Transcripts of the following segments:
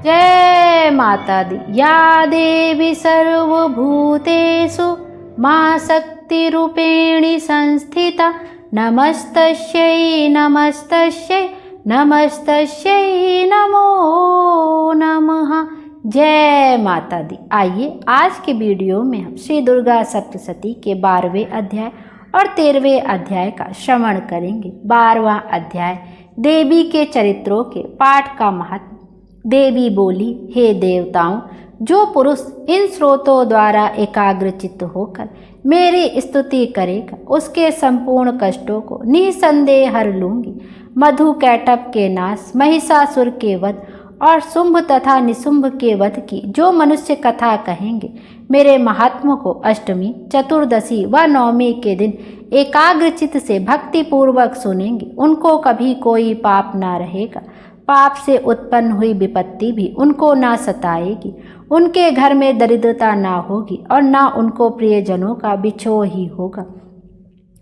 जय माता दी। या देवी सर्वभूतेषु मां शक्तिरूपेणी संस्थिता नमस्तस्यै नमस्तस्यै नमस्तस्यै नमो नमः। जय माता दी। आइए आज के वीडियो में हम श्री दुर्गा सप्तशती के 12वें अध्याय और 13वें अध्याय का श्रवण करेंगे। 12वां अध्याय देवी के चरित्रों के पाठ का महत्व। देवी बोली, हे देवताओं, जो पुरुष इन स्रोतों द्वारा एकाग्रचित्त होकर मेरी स्तुति करेगा उसके संपूर्ण कष्टों को निसंदेह हर लूंगी। मधु कैटभ के नाश, महिषासुर के वध और शुंभ तथा निशुंभ के वध की जो मनुष्य कथा कहेंगे, मेरे महात्मा को अष्टमी, चतुर्दशी व नवमी के दिन एकाग्रचित्त से भक्ति पूर्वक सुनेंगे, उनको कभी कोई पाप ना रहेगा। पाप से उत्पन्न हुई विपत्ति भी उनको ना सताएगी। उनके घर में दरिद्रता ना होगी और ना उनको प्रियजनों का बिछोह ही होगा।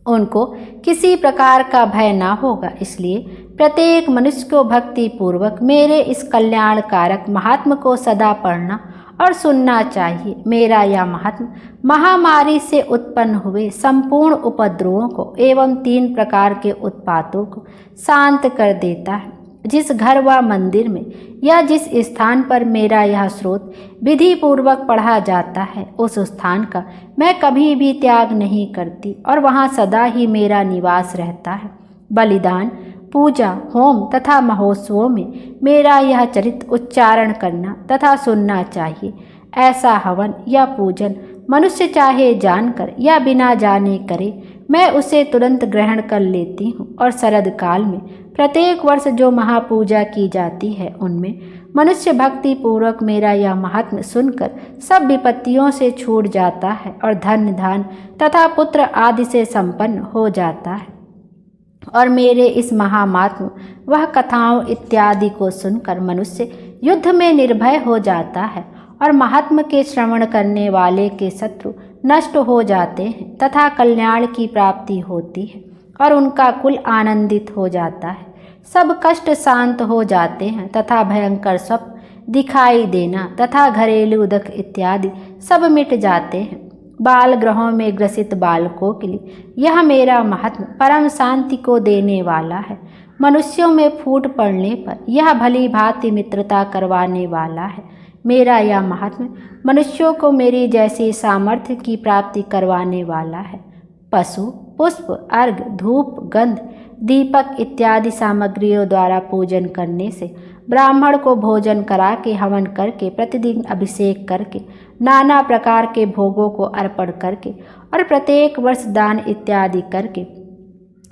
उनको किसी प्रकार का भय ना होगा। इसलिए प्रत्येक मनुष्य को भक्ति पूर्वक मेरे इस कल्याणकारक महात्म को सदा पढ़ना और सुनना चाहिए। मेरा यह महात्म महामारी से उत्पन्न हुए संपूर्ण उपद्रवों को एवं 3 प्रकार के उत्पातों को शांत कर देता है। जिस घर व मंदिर में या जिस स्थान पर मेरा यह स्रोत विधि पूर्वक पढ़ा जाता है, उस स्थान का मैं कभी भी त्याग नहीं करती और वहाँ सदा ही मेरा निवास रहता है। बलिदान, पूजा, होम तथा महोत्सवों में मेरा यह चरित्र उच्चारण करना तथा सुनना चाहिए। ऐसा हवन या पूजन मनुष्य चाहे जानकर या बिना जाने करे, मैं उसे तुरंत ग्रहण कर लेती हूँ। और शरद काल में प्रत्येक वर्ष जो महापूजा की जाती है, उनमें मनुष्य भक्ति पूर्वक मेरा यह महात्म्य सुनकर सब विपत्तियों से छूट जाता है और धन धान तथा पुत्र आदि से संपन्न हो जाता है। और मेरे इस महामात्म वह कथाओं इत्यादि को सुनकर मनुष्य युद्ध में निर्भय हो जाता है और महात्म के श्रवण करने वाले के शत्रु नष्ट हो जाते हैं तथा कल्याण की प्राप्ति होती है और उनका कुल आनंदित हो जाता है। सब कष्ट शांत हो जाते हैं तथा भयंकर स्वप्न दिखाई देना तथा घरेलू दुख इत्यादि सब मिट जाते हैं। बाल ग्रहों में ग्रसित बालकों के लिए यह मेरा महात्म परम शांति को देने वाला है। मनुष्यों में फूट पड़ने पर यह भली भांति मित्रता करवाने वाला है। मेरा यह महात्म मनुष्यों को मेरी जैसी सामर्थ्य की प्राप्ति करवाने वाला है। पशु, पुष्प, अर्घ, धूप, गंध, दीपक इत्यादि सामग्रियों द्वारा पूजन करने से, ब्राह्मण को भोजन करा के हवन करके, प्रतिदिन अभिषेक करके, नाना प्रकार के भोगों को अर्पण करके और प्रत्येक वर्ष दान इत्यादि करके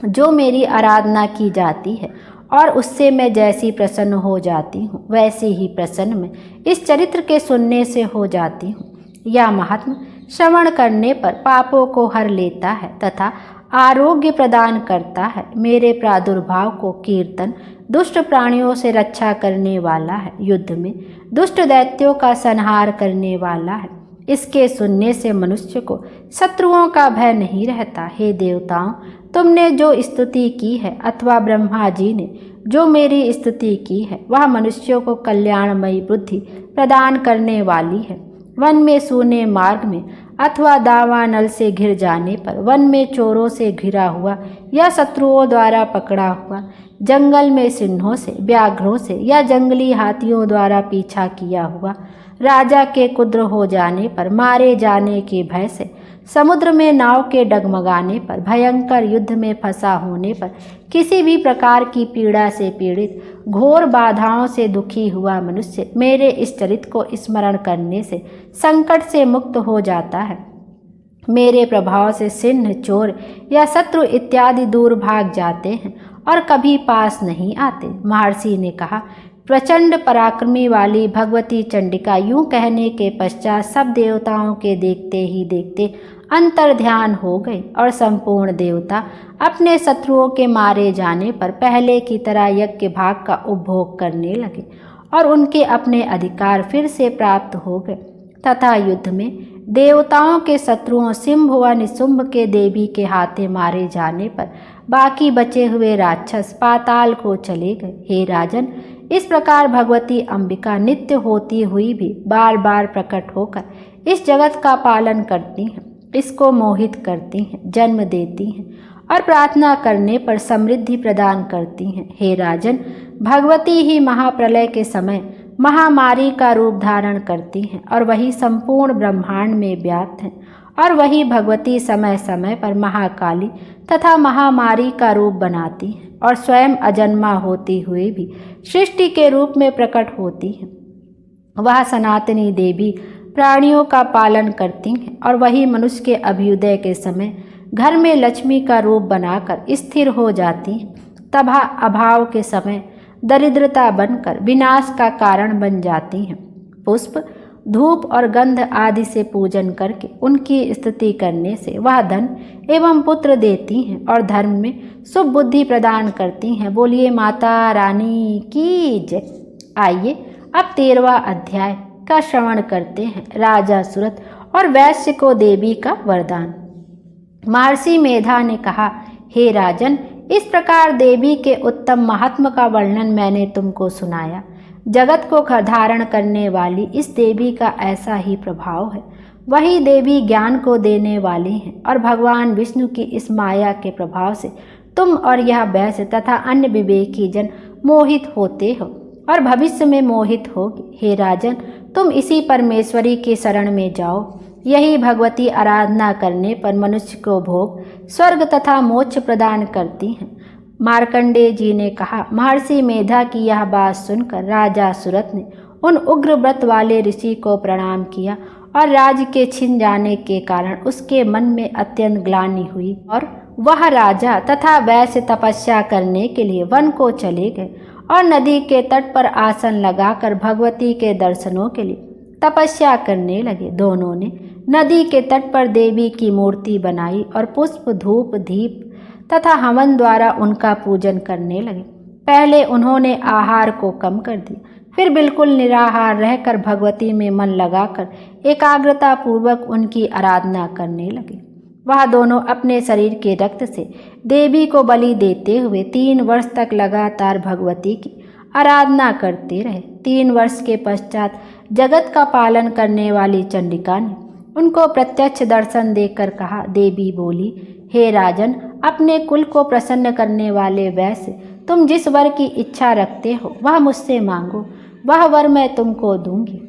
जो मेरी आराधना की जाती है और उससे मैं जैसी प्रसन्न हो जाती हूँ, वैसे ही प्रसन्न मैं इस चरित्र के सुनने से हो जाती हूँ। यह महात्म श्रवण करने पर पापों को हर लेता है तथा आरोग्य प्रदान करता है। मेरे प्रादुर्भाव को कीर्तन दुष्ट प्राणियों से रक्षा करने वाला है। युद्ध में दुष्ट दैत्यों का संहार करने वाला है। इसके सुनने से मनुष्य को शत्रुओं का भय नहीं रहता। हे देवताओं, तुमने जो स्तुति की है अथवा ब्रह्मा जी ने जो मेरी स्तुति की है, वह मनुष्यों को कल्याणमयी बुद्धि प्रदान करने वाली है। वन में सूने मार्ग में अथवा दावानल से घिर जाने पर, वन में चोरों से घिरा हुआ या शत्रुओं द्वारा पकड़ा हुआ, जंगल में सिंहों से, व्याघ्रों से या जंगली हाथियों द्वारा पीछा किया हुआ, राजा के कुद्र हो जाने पर, मारे जाने के भय से, समुद्र में नाव के डगमगाने पर, भयंकर युद्ध में फंसा होने पर, किसी भी प्रकार की पीड़ा से पीड़ित, घोर बाधाओं से दुखी हुआ मनुष्य मेरे इस चरित्र को स्मरण करने से संकट से मुक्त हो जाता है। मेरे प्रभाव से सिंह, चोर या शत्रु इत्यादि दूर भाग जाते हैं और कभी पास नहीं आते। महर्षि ने कहा, प्रचंड पराक्रमी वाली भगवती चंडिका यूं कहने के पश्चात सब देवताओं के देखते ही देखते अंतर ध्यान हो गए और संपूर्ण देवता अपने शत्रुओं के मारे जाने पर पहले की तरह यज्ञ भाग का उपभोग करने लगे और उनके अपने अधिकार फिर से प्राप्त हो गए तथा युद्ध में देवताओं के शत्रुओं सिंह व निशुंभ के देवी के हाथे मारे जाने पर बाकी बचे हुए राक्षस पाताल को चले गए। हे राजन, इस प्रकार भगवती अंबिका नित्य होती हुई भी बार बार प्रकट होकर इस जगत का पालन करती हैं, इसको मोहित करती हैं, जन्म देती हैं और प्रार्थना करने पर समृद्धि प्रदान करती हैं। हे राजन, भगवती ही महाप्रलय के समय महामारी का रूप धारण करती हैं और वही संपूर्ण ब्रह्मांड में व्याप्त हैं, और वही भगवती समय समय पर महाकाली तथा महामारी का रूप बनाती हैं और स्वयं अजन्मा होती हुई भी सृष्टि के रूप में प्रकट होती हैं। वह सनातनी देवी प्राणियों का पालन करती हैं और वही मनुष्य के अभ्युदय के समय घर में लक्ष्मी का रूप बनाकर स्थिर हो जाती हैं, तथा अभाव के समय दरिद्रता बनकर विनाश का कारण बन जाती हैं। पुष्प, धूप और गंध आदि से पूजन करके उनकी स्तुति करने से वह धन एवं पुत्र देती हैं और धर्म में शुभ बुद्धि प्रदान करती हैं। बोलिए माता रानी की जय। आइए अब 13वां अध्याय का श्रवण करते हैं। राजा सुरत और वैश्य को देवी का वरदान। महर्षि मेधा ने कहा, हे राजन, इस प्रकार देवी के उत्तम महात्म का वर्णन मैंने तुमको सुनाया। जगत को धारण करने वाली इस देवी का ऐसा ही प्रभाव है। वही देवी ज्ञान को देने वाली हैं और भगवान विष्णु की इस माया के प्रभाव से तुम और यह वैश्य तथा अन्य विवेकी जन मोहित होते हो और भविष्य में मोहित होगे। हे राजन, तुम इसी परमेश्वरी की शरण में जाओ। यही भगवती आराधना करने पर मनुष्य को भोग, स्वर्ग तथा मोक्ष प्रदान करती हैं। मार्कंडेय जी ने कहा, महर्षि मेधा की यह बात सुनकर राजा सुरत ने उन उग्र व्रत वाले ऋषि को प्रणाम किया और राज्य के छिन जाने के कारण उसके मन में अत्यंत ग्लानि हुई और वह राजा तथा वैश्य तपस्या करने के लिए वन को चले गए और नदी के तट पर आसन लगाकर भगवती के दर्शनों के लिए तपस्या करने लगे। दोनों ने नदी के तट पर देवी की मूर्ति बनाई और पुष्प, धूप, दीप तथा हवन द्वारा उनका पूजन करने लगे। पहले उन्होंने आहार को कम कर दिया, फिर बिल्कुल निराहार रहकर भगवती में मन लगाकर एकाग्रता पूर्वक उनकी आराधना करने लगे। वह दोनों अपने शरीर के रक्त से देवी को बलि देते हुए 3 वर्ष तक लगातार भगवती की आराधना करते रहे। 3 वर्ष के पश्चात जगत का पालन करने वाली चंडिका ने उनको प्रत्यक्ष दर्शन देकर कहा। देवी बोली, हे राजन, अपने कुल को प्रसन्न करने वाले वैश्य, तुम जिस वर की इच्छा रखते हो वह मुझसे मांगो, वह वर मैं तुमको दूंगी,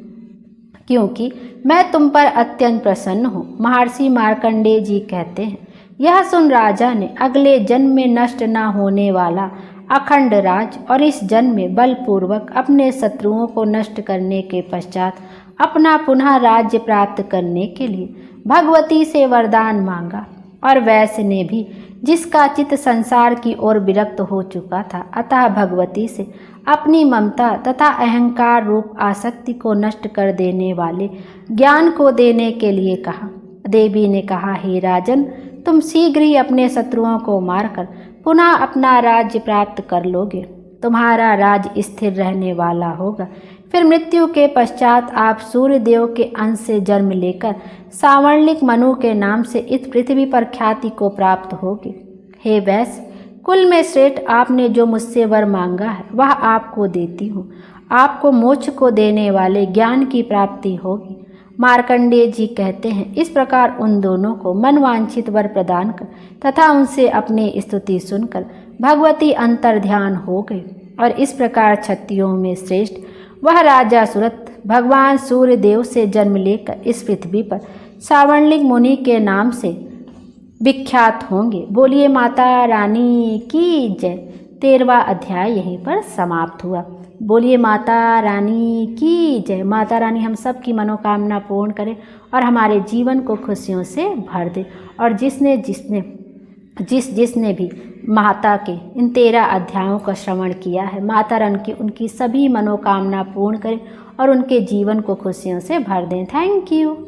क्योंकि मैं तुम पर अत्यंत प्रसन्न हूँ। महर्षि मार्कंडेय जी कहते हैं, यह सुन राजा ने अगले जन्म में नष्ट न होने वाला अखंड राज और इस जन्म में बलपूर्वक अपने शत्रुओं को नष्ट करने के पश्चात अपना पुनः राज्य प्राप्त करने के लिए भगवती से वरदान मांगा। और वैश्य ने भी, जिसका चित्त संसार की ओर विरक्त हो चुका था, अतः भगवती से अपनी ममता तथा अहंकार रूप आसक्ति को नष्ट कर देने वाले ज्ञान को देने के लिए कहा। देवी ने कहा, हे राजन, तुम शीघ्र ही अपने शत्रुओं को मारकर पुनः अपना राज्य प्राप्त कर लोगे। तुम्हारा राज्य स्थिर रहने वाला होगा। फिर मृत्यु के पश्चात आप सूर्य देव के अंश से जन्म लेकर सावर्णिक मनु के नाम से इस पृथ्वी पर ख्याति को प्राप्त होगे। हे वैश्य, कुल में श्रेष्ठ, आपने जो मुझसे वर मांगा है वह आपको देती हूँ। आपको मोक्ष को देने वाले ज्ञान की प्राप्ति होगी। मार्कंडेय जी कहते हैं, इस प्रकार उन दोनों को मनवांछित वर प्रदान कर तथा उनसे अपनी स्तुति सुनकर भगवती अंतर्ध्यान हो गई। और इस प्रकार क्षत्रियों में श्रेष्ठ वह राजा सुरत भगवान सूर्य देव से जन्म लेकर इस पृथ्वी पर सावर्णिक मुनि के नाम से विख्यात होंगे। बोलिए माता रानी की जय। 13वां अध्याय यहीं पर समाप्त हुआ। बोलिए माता रानी की जय। माता रानी हम सब की मनोकामना पूर्ण करे और हमारे जीवन को खुशियों से भर दे। और जिसने भी माता के इन 13 अध्यायों का श्रवण किया है, माता रानी की उनकी सभी मनोकामना पूर्ण करे और उनके जीवन को खुशियों से भर दें। Thank you.